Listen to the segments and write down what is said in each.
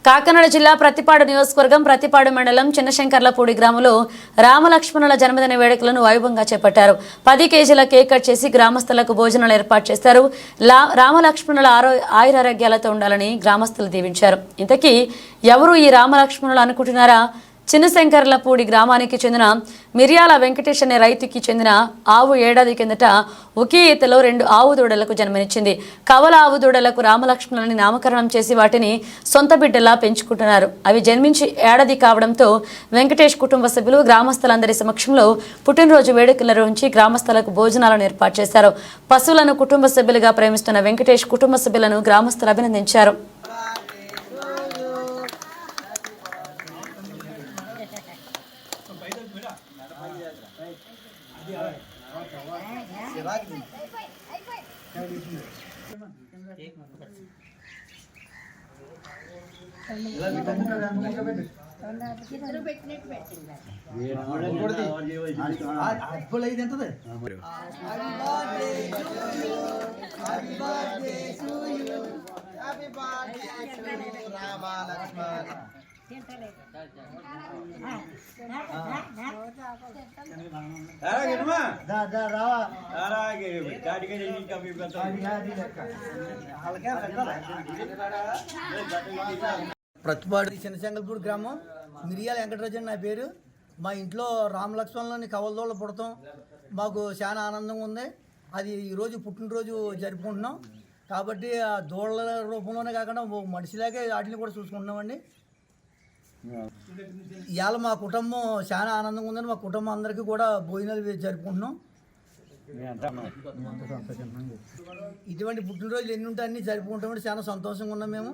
కాకినాడ జిల్లా ప్రతిపాడు నియోజకవర్గం ప్రతిపాడు మండలం చిన్నశంకర్లపూడి గ్రామంలో రామలక్ష్మణుల జన్మదిన వేడుకలను వైభవంగా చేపట్టారు. 10 కేజీల కేక్ కట్ చేసి గ్రామస్తులకు భోజనాలు ఏర్పాటు చేశారు. రామలక్ష్మణుల ఆయురారోగ్యాలతో ఉండాలని గ్రామస్తులు దీవించారు. ఇంతకీ ఎవరు ఈ రామలక్ష్మణులు అనుకుంటున్నారా? చిన్నశంకర్లపూడి గ్రామానికి చెందిన మిర్యాల వెంకటేష్ అనే రైతుకి చెందిన ఆవు ఏడాది కిందట ఒకే ఈతలో 2 ఆవు దూడలకు జన్మనిచ్చింది. కవల ఆవు దూడలకు రామలక్ష్మణులని నామకరణం చేసి వాటిని సొంత బిడ్డలా పెంచుకుంటున్నారు. అవి జన్మించి ఏడాది కావడంతో వెంకటేష్ కుటుంబ సభ్యులు గ్రామస్తులందరి సమక్షంలో పుట్టినరోజు వేడుకలు నిర్వహించి గ్రామస్తులకు భోజనాలను ఏర్పాటు చేశారు. పశువులను కుటుంబ సభ్యులుగా ప్రేమిస్తున్న వెంకటేష్ కుటుంబ సభ్యులను గ్రామస్తులు అభినందించారు. ప్రతిపాడు చిన్నశంకర్లపూడి గ్రామం మిరియాల వెంకటరాజు నా పేరు. మా ఇంట్లో రామలక్ష్మణులని కవలదోళ్ళు పుడతాం మాకు చాలా ఆనందంగా ఉంది. అది ఈరోజు పుట్టినరోజు జరుపుకుంటున్నాం కాబట్టి ఆ దోళ్ళ రూపంలోనే కాకుండా మనిషిలాగే వాటిని కూడా చూసుకుంటున్నామండి. ఇవాళ మా కుటుంబం చాలా ఆనందంగా ఉందని మా కుటుంబం అందరికీ కూడా భోజనాలు జరుపుకుంటున్నాం. ఇటువంటి పుట్టినరోజులు ఎన్ని ఉంటే అన్ని జరుపుకుంటామంటే చాలా సంతోషంగా ఉన్నాం మేము.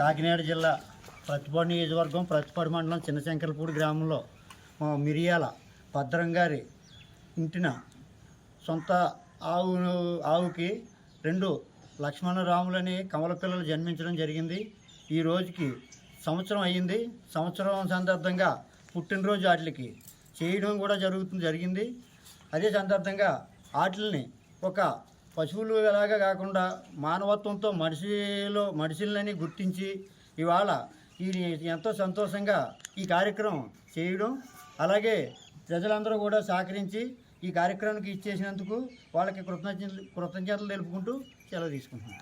కాకినాడ జిల్లా ప్రతిపాడు నియోజకవర్గం ప్రతిపాడు మండలం చిన్నశంకర్లపూడి గ్రామంలో మిరియాల భద్రం గారి ఇంటిన సొంత ఆవుకి 2 లక్ష్మణరాములని కమల పిల్లలు జన్మించడం జరిగింది. ఈ రోజుకి సంవత్సరం అయ్యింది. సంవత్సరం సందర్భంగా పుట్టినరోజు వాటికి చేయడం కూడా జరిగింది. అదే సందర్భంగా వాటిని ఒక పశువులు ఎలాగా కాకుండా మానవత్వంతో మనుషులని గుర్తించి ఇవాళ ఎంతో సంతోషంగా ఈ కార్యక్రమం చేయడం, అలాగే ప్రజలందరూ కూడా సహకరించి ఈ కార్యక్రమానికి ఇచ్చేసినందుకు వాళ్ళకి కృతజ్ఞతలు తెలుపుకుంటూ సెలవు తీసుకుంటున్నాం.